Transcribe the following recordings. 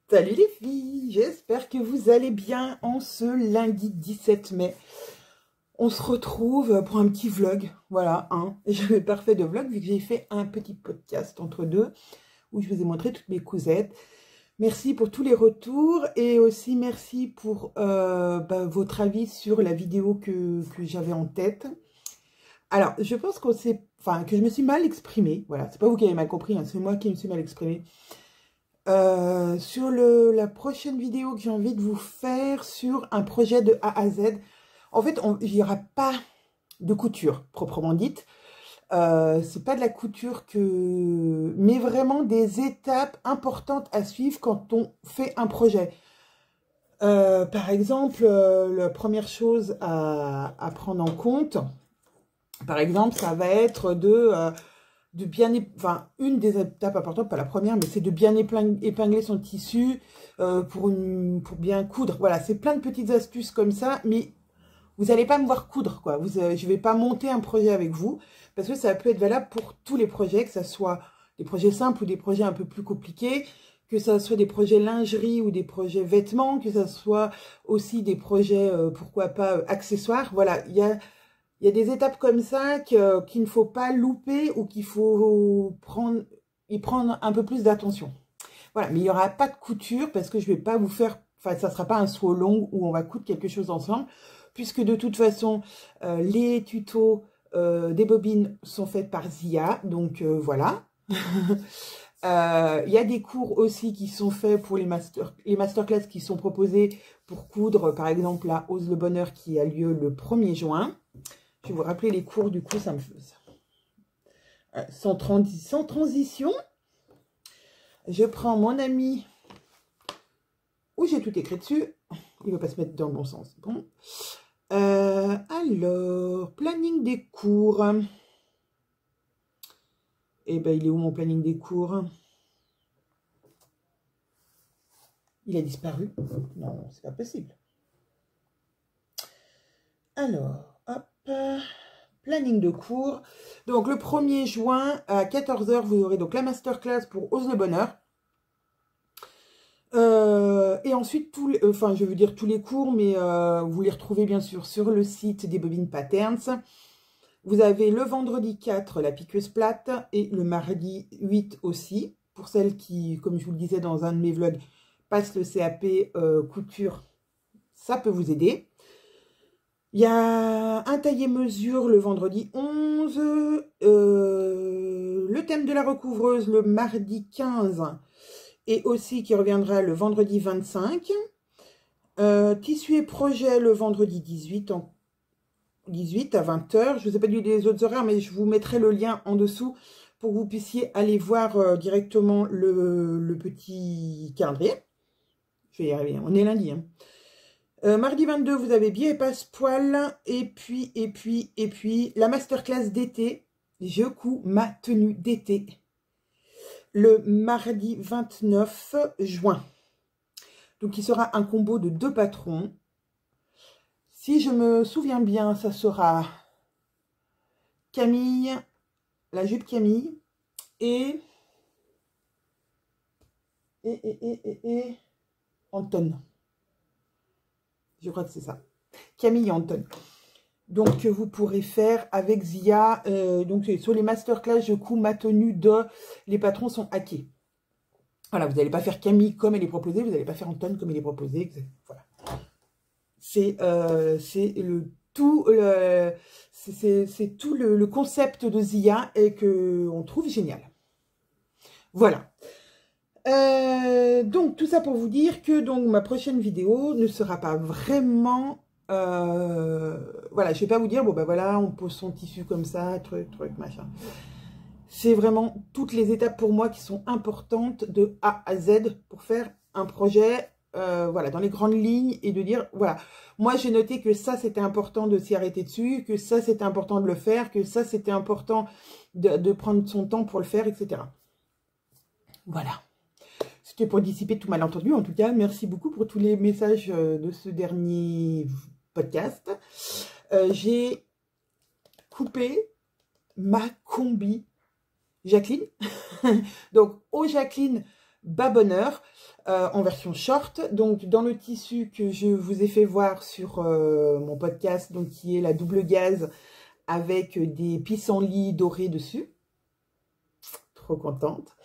Salut les filles, j'espère que vous allez bien en ce lundi 17 mai. On se retrouve pour un petit vlog, voilà, je n'avais pas refait de vlog vu que j'ai fait un petit podcast entre deux où je vous ai montré toutes mes cousettes. Merci pour tous les retours et aussi merci pour votre avis sur la vidéo que j'avais en tête. Alors, je pense que je me suis mal exprimée, voilà, c'est pas vous qui avez mal compris, c'est moi qui me suis mal exprimée. Sur la prochaine vidéo que j'ai envie de vous faire sur un projet de A à Z, en fait, il n'y aura pas de couture proprement dite. C'est pas de la couture mais vraiment des étapes importantes à suivre quand on fait un projet. Par exemple, la première chose à prendre en compte, par exemple, ça va être une des étapes importantes, pas la première, mais c'est de bien épingler son tissu pour bien coudre. Voilà, c'est plein de petites astuces comme ça, mais vous n'allez pas me voir coudre, quoi. Je ne vais pas monter un projet avec vous, parce que ça peut être valable pour tous les projets, que ce soit des projets simples ou des projets un peu plus compliqués, que ce soit des projets lingerie ou des projets vêtements, que ce soit aussi des projets, pourquoi pas, accessoires. Voilà, il y a des étapes comme ça qu'il ne faut pas louper ou qu'il faut y prendre un peu plus d'attention. Voilà, mais il n'y aura pas de couture parce que je ne vais pas vous faire... Enfin, ça ne sera pas un sew long où on va coudre quelque chose ensemble, puisque de toute façon, les tutos des bobines sont faits par Zia, donc voilà. Il y a des cours aussi qui sont faits pour les masterclass qui sont proposés pour coudre, par exemple, la Ose le Bonheur qui a lieu le 1er juin. Je vais vous rappeler les cours, du coup, ça me fait ça. Sans transition, je prends mon ami, où j'ai tout écrit dessus. Il ne va pas se mettre dans le bon sens. Bon. Alors, planning des cours. Eh ben, il est où mon planning des cours? Il a disparu? Non, c'est pas possible. Alors, hop. Planning de cours. Donc, le 1er juin à 14 h, vous aurez donc la masterclass pour Ose le Bonheur. Et ensuite, je veux dire tous les cours, mais vous les retrouvez bien sûr sur le site des Bobines Patterns. Vous avez le vendredi 4, la piqueuse plate, et le mardi 8 aussi, pour celles qui, comme je vous le disais dans un de mes vlogs, passent le CAP couture, ça peut vous aider. Il y a un taillé-mesure le vendredi 11, le thème de la recouvreuse le mardi 15, et aussi qui reviendra le vendredi 25. Tissu et projet le vendredi 18 à 20 h. Je ne vous ai pas dit les autres horaires, mais je vous mettrai le lien en dessous pour que vous puissiez aller voir directement le petit calendrier. Je vais y arriver, on est lundi. Mardi 22, vous avez billet et passe-poil. Et puis, la masterclass d'été. Je couds ma tenue d'été. Le mardi 29 juin. Donc, il sera un combo de 2 patrons. Si je me souviens bien, ça sera Camille, la jupe Camille, et Anton. Je crois que c'est ça. Camille et Anton. Donc, vous pourrez faire avec Zia. Donc, sur les masterclass, je couds ma tenue de... Les patrons sont hackés. Voilà, vous n'allez pas faire Camille comme elle est proposée. Vous n'allez pas faire Anton comme il est proposé. Voilà. C'est tout le concept de Zia et qu'on trouve génial. Voilà. Donc, tout ça pour vous dire que donc ma prochaine vidéo ne sera pas vraiment... voilà, je ne vais pas vous dire, bon ben voilà, on pose son tissu comme ça, truc, machin. C'est vraiment toutes les étapes pour moi qui sont importantes de A à Z pour faire un projet, voilà, dans les grandes lignes et de dire, voilà, moi j'ai noté que ça c'était important de s'y arrêter dessus, que ça c'était important de le faire, que ça c'était important de prendre son temps pour le faire, etc. Voilà. C'était pour dissiper tout malentendu. En tout cas, merci beaucoup pour tous les messages de ce dernier podcast. J'ai coupé ma combi Jacqueline. Donc, au Jacqueline, bas bonheur. en version short. Donc, dans le tissu que je vous ai fait voir sur mon podcast, donc qui est la double gaze avec des pissenlits dorés dessus. Trop contente.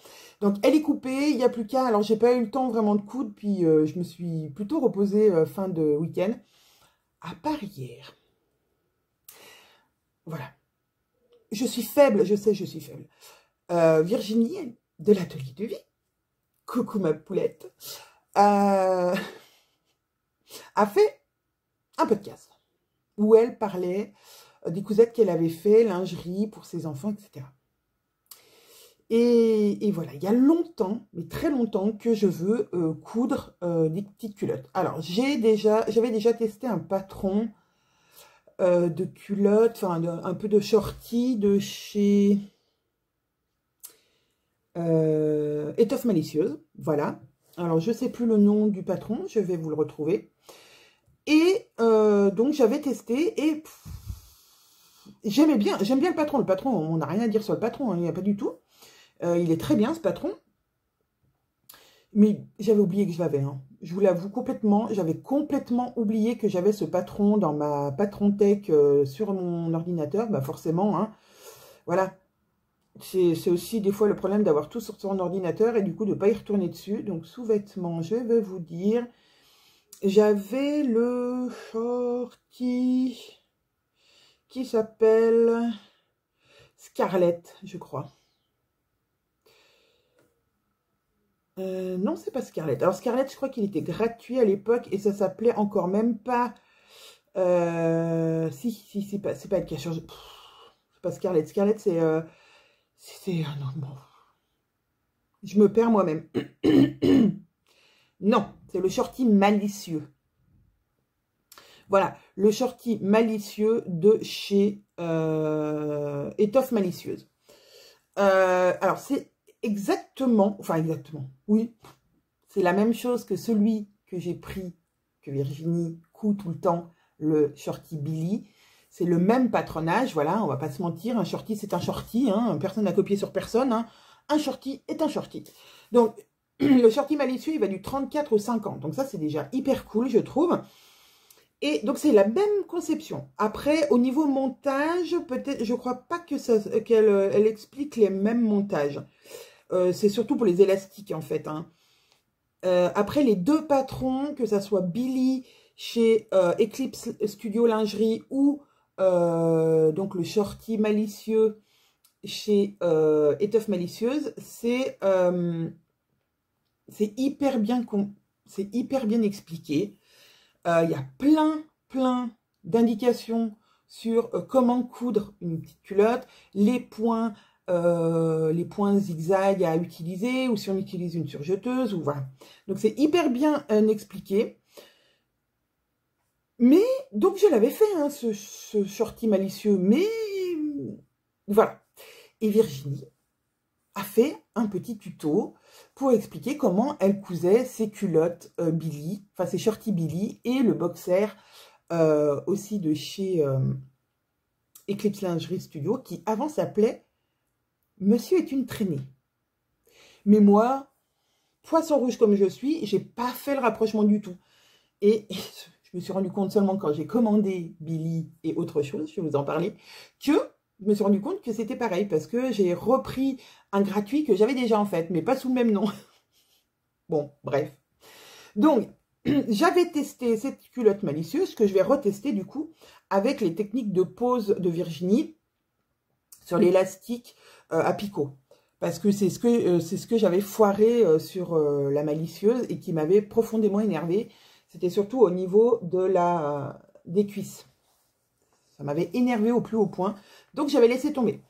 Donc, elle est coupée, il n'y a plus qu'à... Alors, j'ai pas eu le temps vraiment de coudre, puis je me suis plutôt reposée fin de week-end. À part hier. Voilà. Je suis faible, je sais, je suis faible. Virginie, de l'Atelier de Vie, coucou ma poulette, a fait un podcast où elle parlait des cousettes qu'elle avait fait, lingerie pour ses enfants, etc. Et voilà, il y a longtemps, mais très longtemps, que je veux coudre des petites culottes. Alors, j'avais déjà testé un patron de culottes, enfin un peu de shorty de chez Étoffe Malicieuse, voilà. Alors, je ne sais plus le nom du patron, je vais vous le retrouver. Et donc, j'avais testé et j'aime bien le patron. Le patron, on n'a rien à dire sur le patron, hein, il n'y a pas du tout. Il est très bien, ce patron. Mais j'avais oublié que je l'avais. Hein. Je vous l'avoue complètement. J'avais complètement oublié que j'avais ce patron dans ma Patrontech sur mon ordinateur. Bah forcément, hein. Voilà. C'est aussi des fois le problème d'avoir tout sur son ordinateur et du coup de ne pas y retourner dessus. Donc, sous-vêtements, je vais vous dire. J'avais le shorty qui s'appelle Scarlett, je crois. Non, c'est pas Scarlett. Alors, Scarlett, je crois qu'il était gratuit à l'époque et ça s'appelait encore même pas... si, c'est pas le cacheur. C'est pas Scarlett. Scarlett, c'est... non, bon. Je me perds moi-même. Non, c'est le shorty malicieux. Voilà, le shorty malicieux de chez Étoffe Malicieuse. Alors, c'est exactement, oui, c'est la même chose que celui que j'ai pris, que Virginie coud tout le temps, le shorty Billy. C'est le même patronage, voilà, on va pas se mentir, un shorty c'est un shorty, hein, personne n'a copié sur personne, hein. Un shorty est un shorty. Donc, le shorty malicieux, il va du 34 au 50, donc ça c'est déjà hyper cool, je trouve. Et donc, c'est la même conception. Après, au niveau montage, peut-être, je crois pas que qu'elle explique les mêmes montages. C'est surtout pour les élastiques, en fait. Hein. Après, les deux patrons, que ça soit Billy chez Eclipse Studio Lingerie ou donc le shorty malicieux chez Étoffe Malicieuse, c'est hyper bien expliqué. Il y a plein d'indications sur comment coudre une petite culotte, les points zigzag à utiliser, ou si on utilise une surjeteuse, ou voilà. Donc c'est hyper bien expliqué. Mais, donc je l'avais fait, hein, ce shorty malicieux, mais voilà. Et Virginie a fait un petit tuto pour expliquer comment elle cousait ses culottes Billy, enfin ses shorty Billy et le boxer aussi de chez Eclipse Lingerie Studio qui avant s'appelait Monsieur est une traînée. Mais moi, poisson rouge comme je suis, j'ai pas fait le rapprochement du tout. Et je me suis rendu compte seulement quand j'ai commandé Billy et autre chose, je vais vous en parler, que je me suis rendu compte que c'était pareil parce que j'ai repris un gratuit que j'avais déjà en fait, mais pas sous le même nom. Bon, bref. Donc, j'avais testé cette culotte malicieuse que je vais retester du coup avec les techniques de pose de Virginie sur l'élastique à picot. Parce que c'est ce que j'avais foiré sur la malicieuse et qui m'avait profondément énervé. C'était surtout au niveau de des cuisses. Ça m'avait énervé au plus haut point. Donc, j'avais laissé tomber.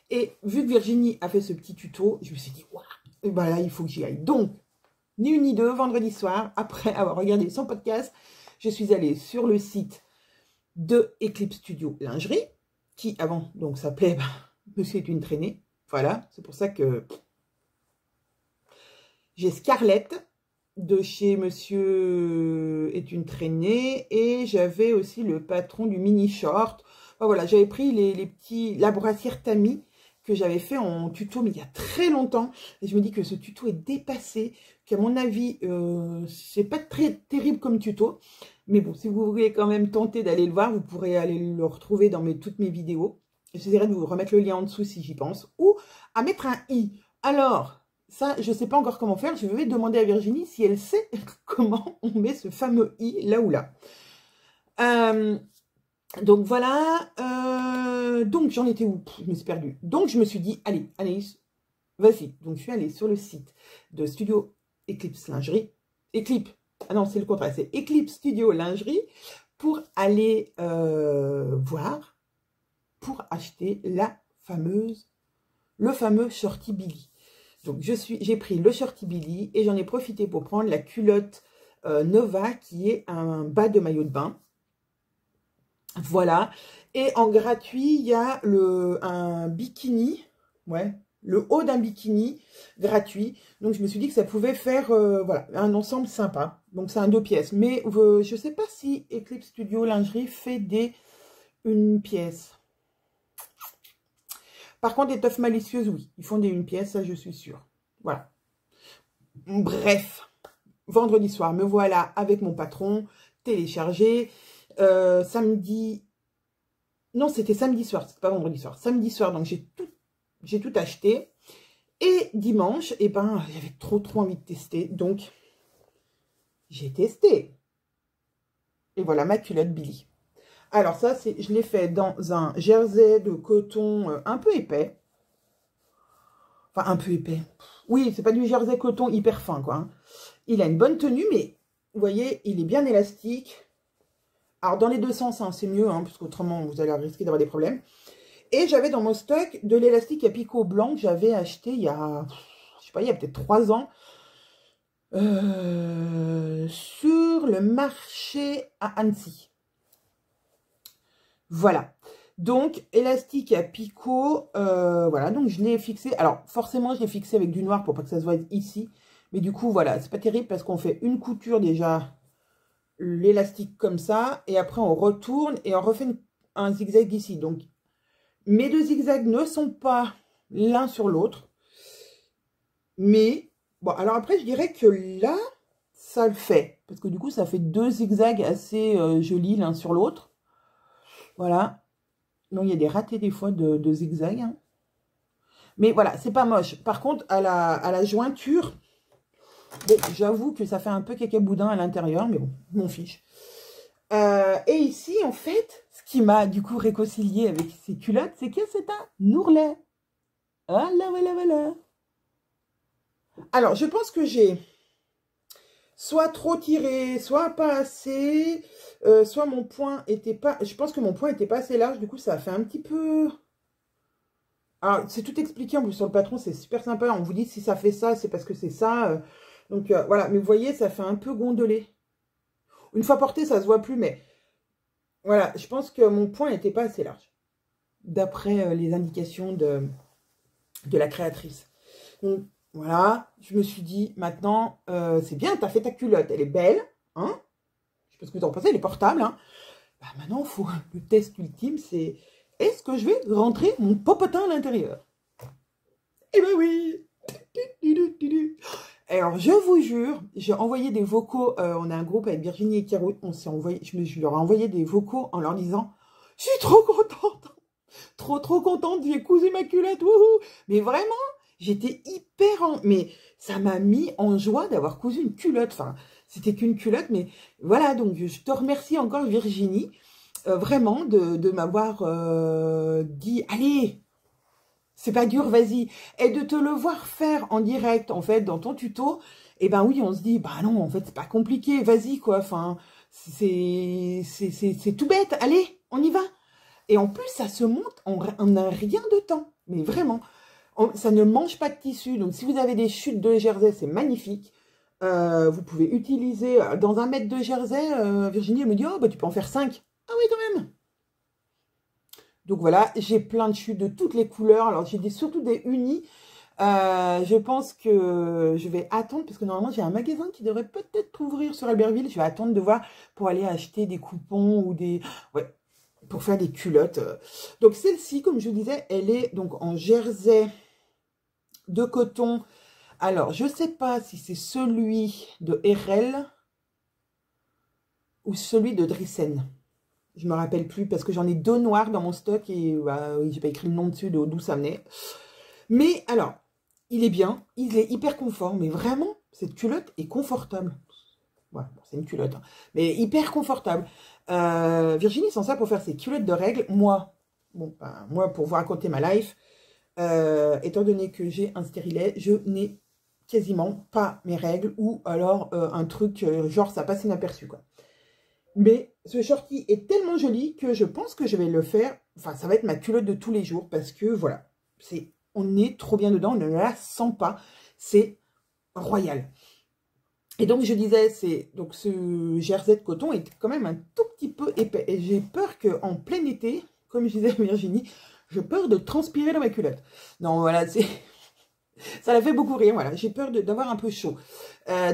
Et vu que Virginie a fait ce petit tuto, je me suis dit, waouh, et ben là, il faut que j'y aille. Donc, ni une ni deux, vendredi soir, après avoir regardé son podcast, je suis allée sur le site de Eclipse Studio Lingerie, qui avant, donc, s'appelait Monsieur est une traînée. Voilà, c'est pour ça que j'ai Scarlett de chez Monsieur est une traînée et j'avais aussi le patron du mini short. Enfin, voilà, j'avais pris la brassière tamis que j'avais fait en tuto, mais il y a très longtemps. Et je me dis que ce tuto est dépassé, qu'à mon avis, c'est pas très terrible comme tuto. Mais bon, si vous voulez quand même tenter d'aller le voir, vous pourrez aller le retrouver dans toutes mes vidéos. J'essaierai de vous remettre le lien en dessous si j'y pense. Ou à mettre un i. Alors, ça, je ne sais pas encore comment faire. Je vais demander à Virginie si elle sait comment on met ce fameux i là ou là. Donc voilà. Donc j'en étais où? Je me suis perdue. Donc je me suis dit, allez, Anaïs, vas-y. Donc je suis allée sur le site de Studio Eclipse Lingerie. Eclipse. Ah non, c'est le contraire. C'est Eclipse Studio Lingerie pour aller voir, pour acheter le fameux Shorty Billy. Donc j'ai pris le Shorty Billy et j'en ai profité pour prendre la culotte Nova qui est un bas de maillot de bain. Voilà. Et en gratuit, il y a un bikini. Ouais. Le haut d'un bikini gratuit. Donc, je me suis dit que ça pouvait faire voilà, un ensemble sympa. Donc, c'est un 2 pièces. Mais je ne sais pas si Eclipse Studio Lingerie fait une pièce. Par contre, les teufs malicieuses, oui. Ils font des 1 pièce, ça, je suis sûre. Voilà. Bref. Vendredi soir, me voilà avec mon patron, téléchargé. Samedi, non, c'était samedi soir, c'était pas vendredi soir, samedi soir, donc j'ai tout acheté. Et dimanche, eh ben, j'avais trop envie de tester, donc j'ai testé. Et voilà ma culotte Billy. Alors ça, je l'ai fait dans un jersey de coton un peu épais. Enfin, un peu épais. Oui, c'est pas du jersey coton hyper fin, quoi. Hein. Il a une bonne tenue, mais vous voyez, il est bien élastique. Alors, dans les deux sens, hein, c'est mieux, hein, parce qu'autrement, vous allez risquer d'avoir des problèmes. Et j'avais dans mon stock de l'élastique à picot blanc que j'avais acheté il y a, je sais pas, il y a peut-être 3 ans. Sur le marché à Annecy. Voilà. Donc, élastique à picot, voilà. Donc, je l'ai fixé. Alors, forcément, je l'ai fixé avec du noir pour pas que ça se voie ici. Mais du coup, voilà, c'est pas terrible parce qu'on fait une couture déjà l'élastique comme ça, et après on retourne et on refait un zigzag ici. Donc mes 2 zigzags ne sont pas l'un sur l'autre, mais bon, alors après je dirais que là ça le fait, parce que du coup ça fait 2 zigzags assez jolis l'un sur l'autre. Voilà. Donc il y a des ratés des fois de zigzags, hein. Mais voilà, c'est pas moche. Par contre à la jointure, bon, j'avoue que ça fait un peu cacaboudin à l'intérieur, mais bon, je m'en fiche. Et ici, en fait, ce qui m'a du coup réconcilié avec ces culottes, c'est que c'est un ourlet. Voilà, voilà, voilà. Alors, je pense que j'ai soit trop tiré, soit pas assez, soit mon point était pas... Je pense que mon point était pas assez large, du coup, ça a fait un petit peu... Alors, c'est tout expliqué en plus sur le patron, c'est super sympa. On vous dit si ça fait ça, c'est parce que c'est ça. Donc, voilà. Mais vous voyez, ça fait un peu gondolé. Une fois porté, ça se voit plus, mais... Voilà, je pense que mon point n'était pas assez large. D'après les indications de la créatrice. Donc, voilà. Je me suis dit, maintenant, c'est bien, tu as fait ta culotte. Elle est belle. Hein, je sais pas ce que tu en pensez, elle est portable. Hein. Bah, maintenant, faut, le test ultime, c'est... Est-ce que je vais rentrer mon popotin à l'intérieur? Eh ben oui. Alors, je vous jure, j'ai envoyé des vocaux. On a un groupe avec Virginie et Caro. On s'est envoyé, je leur ai envoyé des vocaux en leur disant « Je suis trop contente. Trop contente. J'ai cousu ma culotte. Wouhou. » Mais vraiment, j'étais hyper... Mais ça m'a mis en joie d'avoir cousu une culotte. Enfin, c'était qu'une culotte. Mais voilà, donc je te remercie encore, Virginie. Vraiment de m'avoir dit « Allez, c'est pas dur, vas-y ». Et de te le voir faire en direct, en fait, dans ton tuto, et ben oui, on se dit « Bah non, en fait, c'est pas compliqué, vas-y, quoi. » Enfin, c'est tout bête, allez, on y va. Et en plus, ça se monte, on n'a rien de temps. Mais vraiment, ça ne mange pas de tissu. Donc, si vous avez des chutes de jersey, c'est magnifique. Vous pouvez utiliser, dans 1 mètre de jersey, Virginie elle me dit « Oh, bah tu peux en faire 5 ». Ah oui, quand même. Donc voilà, j'ai plein de chutes de toutes les couleurs. Alors, j'ai surtout des unis. Je pense que je vais attendre, parce que normalement, j'ai un magasin qui devrait peut-être ouvrir sur Albertville. Je vais attendre de voir pour aller acheter des coupons ou des... Ouais, pour faire des culottes. Donc celle-ci, comme je vous disais, elle est donc en jersey de coton. Alors, je ne sais pas si c'est celui de RL ou celui de Drissen. Je ne me rappelle plus parce que j'en ai 2 noirs dans mon stock et bah, oui, j'ai pas écrit le nom dessus d'où ça venait. Mais alors, il est bien, il est hyper confort, mais vraiment, cette culotte est confortable. Ouais, bon, c'est une culotte, hein, mais hyper confortable. Virginie s'en sert pour faire ses culottes de règles. Moi, bon, ben, moi, pour vous raconter ma life, étant donné que j'ai un stérilet, je n'ai quasiment pas mes règles ou alors un truc genre ça passe inaperçu, quoi. Mais ce shorty est tellement joli que je pense que je vais le faire. Enfin, ça va être ma culotte de tous les jours parce que voilà, on est trop bien dedans, on ne la sent pas. C'est royal. Et donc, je disais, donc ce jersey de coton est quand même un tout petit peu épais. Et j'ai peur qu'en plein été, comme je disais à Virginie, j'ai peur de transpirer dans ma culotte. Non, voilà, ça la fait beaucoup rire, voilà. J'ai peur d'avoir un peu chaud.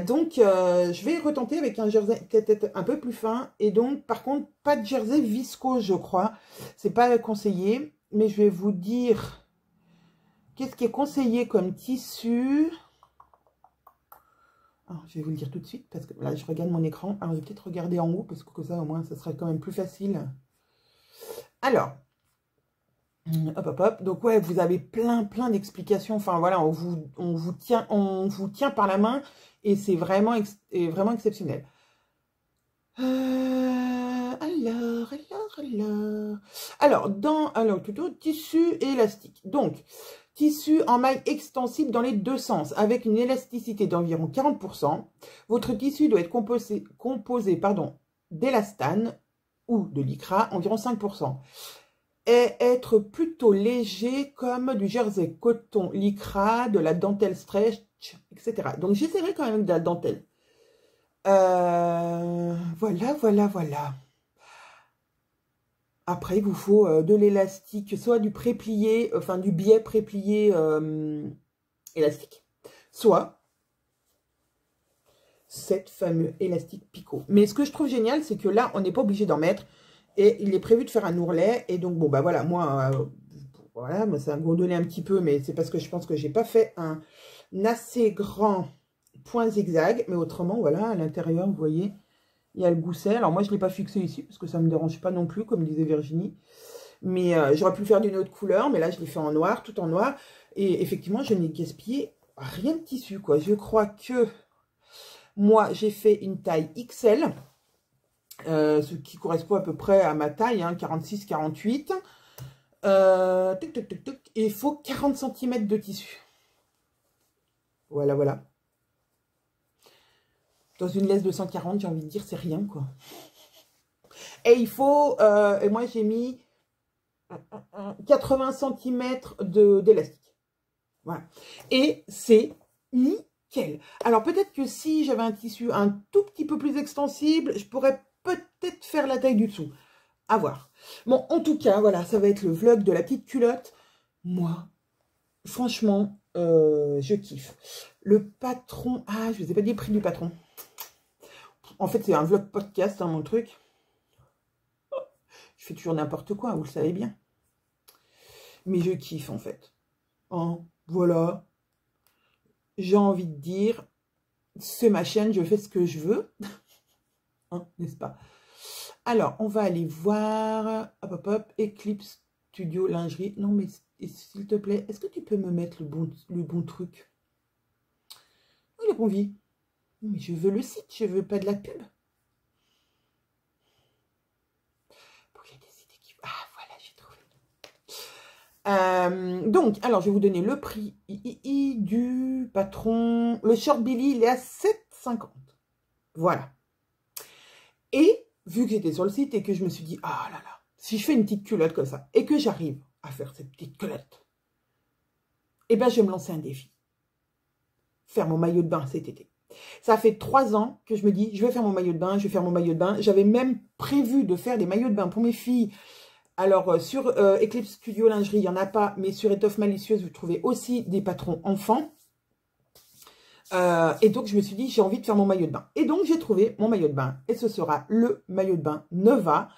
Donc, je vais retenter avec un jersey peut-être un peu plus fin. Et donc, par contre, pas de jersey viscose, je crois. C'est pas conseillé. Mais je vais vous dire qu'est-ce qui est conseillé comme tissu. Alors, je vais vous le dire tout de suite parce que là, je regarde mon écran. Alors, je vais peut-être regarder en haut parce que ça, au moins, ça sera quand même plus facile. Alors, hop, hop, hop. Donc, ouais, vous avez plein d'explications. Enfin, voilà, on vous tient par la main et c'est vraiment exceptionnel. Alors, plutôt tissu et élastique. Donc, tissu en maille extensible dans les deux sens, avec une élasticité d'environ 40%. Votre tissu doit être composé d'élastane ou de lycra, environ 5%. Et être plutôt léger comme du jersey coton lycra, de la dentelle stretch, etc. Donc, j'essaierai quand même de la dentelle. Voilà. Après, il vous faut de l'élastique, soit du préplié, enfin du biais préplié élastique, soit cette fameux élastique picot. Mais ce que je trouve génial, c'est que là, on n'est pas obligé d'en mettre. Et il est prévu de faire un ourlet. Et donc, bon, bah voilà, moi, ça a gondolé un petit peu, mais c'est parce que je pense que j'ai pas fait un assez grand point zigzag. Mais autrement, voilà, à l'intérieur, vous voyez, il y a le gousset. Alors, moi, je ne l'ai pas fixé ici, parce que ça ne me dérange pas non plus, comme disait Virginie. Mais j'aurais pu le faire d'une autre couleur, mais là, je l'ai fait en noir, tout en noir. Et effectivement, je n'ai gaspillé rien de tissu, quoi. Je crois que moi, j'ai fait une taille XL. Ce qui correspond à peu près à ma taille, hein, 46-48. Et il faut 40 cm de tissu. Voilà. Dans une laisse de 140, j'ai envie de dire, c'est rien, quoi. Et il faut, et moi j'ai mis 80 cm d'élastique. Voilà. Et c'est nickel. Alors peut-être que si j'avais un tissu un tout petit peu plus extensible, je pourrais peut-être faire la taille du dessous. À voir. Bon, en tout cas, voilà, ça va être le vlog de la petite culotte. Moi, franchement, je kiffe. Le patron... Ah, je ne vous ai pas dit le prix du patron. En fait, c'est un vlog podcast, hein, mon truc. Je fais toujours n'importe quoi, vous le savez bien. Mais je kiffe, en fait. Hein, voilà. J'ai envie de dire, c'est ma chaîne, je fais ce que je veux. Hein, n'est-ce pas? Alors, on va aller voir, hop, Eclipse Studio Lingerie. Non, mais s'il te plaît, est-ce que tu peux me mettre le bon truc? Oui, la bon vie. Mais je veux le site, je veux pas de la pub. Ah, voilà, j'ai trouvé. Donc, alors, je vais vous donner le prix du patron. Le short Billy, il est à 7,50. Voilà. Et vu que j'étais sur le site et que je me suis dit, ah là là, si je fais une petite culotte comme ça et que j'arrive à faire cette petite culotte, eh bien, je vais me lancer un défi. Faire mon maillot de bain cet été. Ça fait 3 ans que je me dis, je vais faire mon maillot de bain, je vais faire mon maillot de bain. J'avais même prévu de faire des maillots de bain pour mes filles. Alors, sur Eclipse Studio Lingerie, il n'y en a pas, mais sur Étoffe Malicieuse, vous trouvez aussi des patrons enfants. Et donc, je me suis dit, j'ai envie de faire mon maillot de bain. Et donc, j'ai trouvé mon maillot de bain. Et ce sera le maillot de bain Nova.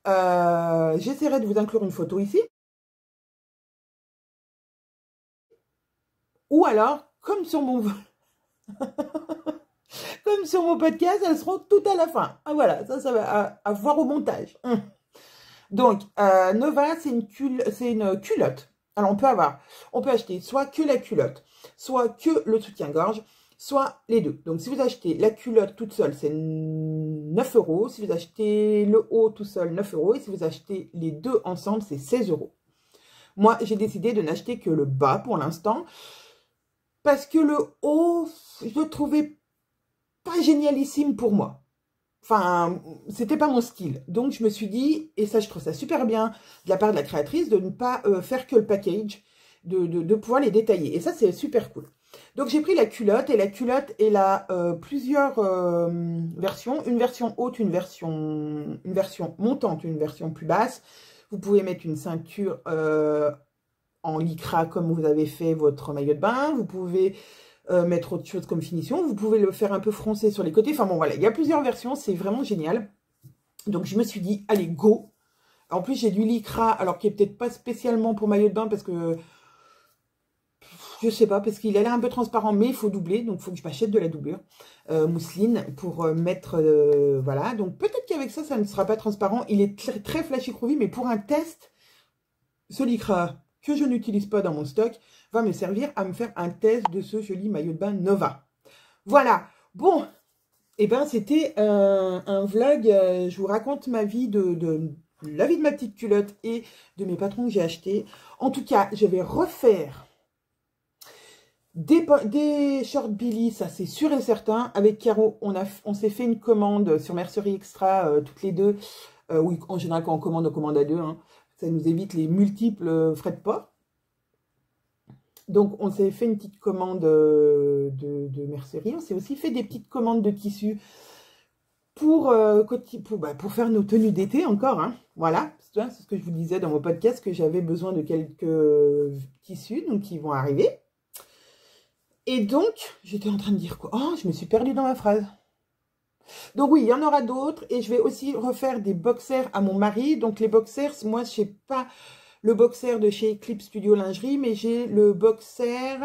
J'essaierai de vous inclure une photo ici. Ou alors, comme sur mon comme sur mon podcast, elles seront toutes à la fin. Ah, voilà, ça va à voir au montage. Donc, Nova, c'est une culotte. Alors, on peut acheter soit que la culotte, soit que le soutien-gorge, soit les deux. Donc, si vous achetez la culotte toute seule, c'est 9 €. Si vous achetez le haut tout seul, 9 €. Et si vous achetez les deux ensemble, c'est 16 €. Moi, j'ai décidé de n'acheter que le bas pour l'instant. Parce que le haut, je le trouvais pas génialissime pour moi. Enfin, c'était pas mon style. Donc, je me suis dit, et ça, je trouve ça super bien de la part de la créatrice, de ne pas faire que le package, de pouvoir les détailler. Et ça, c'est super cool. Donc, j'ai pris la culotte, et la culotte, elle a plusieurs versions. Une version haute, une version montante, une version plus basse. Vous pouvez mettre une ceinture en lycra comme vous avez fait votre maillot de bain. Vous pouvez mettre autre chose comme finition. Vous pouvez le faire un peu froncé sur les côtés. Enfin bon, voilà, il y a plusieurs versions. C'est vraiment génial. Donc, je me suis dit, allez, go. En plus, j'ai du lycra, alors qui est peut-être pas spécialement pour maillot de bain parce que, je sais pas, parce qu'il a l'air un peu transparent, mais il faut doubler. Donc, il faut que je m'achète de la doublure mousseline pour mettre, voilà. Donc, peut-être qu'avec ça, ça ne sera pas transparent. Il est très flashy groovy, mais pour un test, ce lycra que je n'utilise pas dans mon stock, va me servir à me faire un test de ce joli maillot de bain Nova. Voilà. Bon, et ben c'était un vlog. Je vous raconte ma vie la vie de ma petite culotte et de mes patrons que j'ai achetés. En tout cas, je vais refaire des shorts Billy, ça c'est sûr et certain. Avec Caro, on s'est fait une commande sur Mercerie Extra, toutes les deux. Oui, en général, quand on commande à deux, hein. Ça nous évite les multiples frais de port. Donc, on s'est fait une petite commande de mercerie. On s'est aussi fait des petites commandes de tissus pour faire nos tenues d'été encore. Hein. Voilà, c'est ce que je vous disais dans mon podcast, que j'avais besoin de quelques tissus, donc qui vont arriver. Et donc, j'étais en train de dire quoi? Oh, je me suis perdue dans ma phrase. Donc oui, il y en aura d'autres. Et je vais aussi refaire des boxers à mon mari. Donc les boxers, moi, je sais pas le boxer de chez Clip Studio Lingerie, mais j'ai le boxer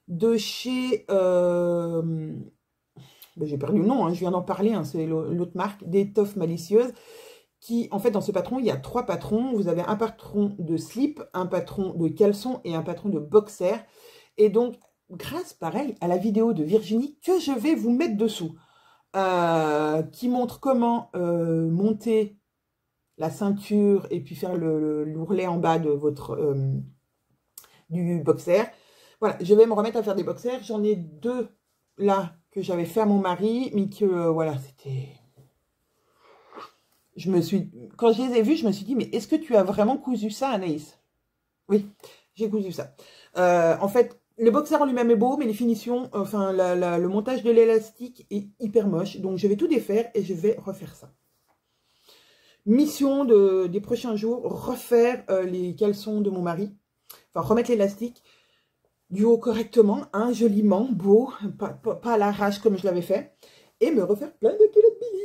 de chez... j'ai perdu le nom, hein, je viens d'en parler, hein, c'est l'autre marque, d'Étoffe Malicieuse. Qui, en fait, dans ce patron, il y a 3 patrons. Vous avez un patron de slip, un patron de caleçon et un patron de boxer. Et donc, grâce, pareil, à la vidéo de Virginie, que je vais vous mettre dessous, qui montre comment monter la ceinture et puis faire l'ourlet en bas de votre du boxer. Voilà, je vais me remettre à faire des boxers. J'en ai 2 là que j'avais fait à mon mari, mais que voilà, c'était... Quand je les ai vus, je me suis dit, mais est-ce que tu as vraiment cousu ça, Anaïs? Oui, j'ai cousu ça. En fait, le boxer en lui-même est beau, mais les finitions, enfin, le montage de l'élastique est hyper moche. Donc, je vais tout défaire et je vais refaire ça. Mission des prochains jours, refaire les caleçons de mon mari. Enfin, remettre l'élastique du haut correctement, hein, joliment, beau, pas à l'arrache comme je l'avais fait. Et me refaire plein de culottes Billy.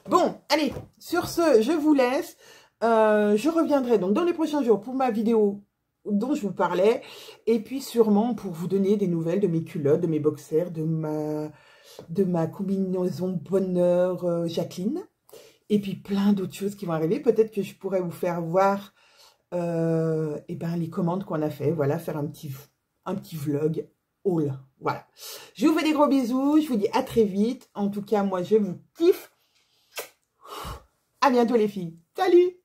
Bon, allez, sur ce, je vous laisse. Je reviendrai donc dans les prochains jours pour ma vidéo dont je vous parlais. Et puis sûrement pour vous donner des nouvelles de mes culottes, de mes boxers, de ma combinaison bonheur Jacqueline. Et puis plein d'autres choses qui vont arriver. Peut-être que je pourrais vous faire voir les commandes qu'on a fait. Voilà, faire un petit vlog haul. Voilà. Je vous fais des gros bisous. Je vous dis à très vite. En tout cas, moi, je vous kiffe. À bientôt les filles. Salut!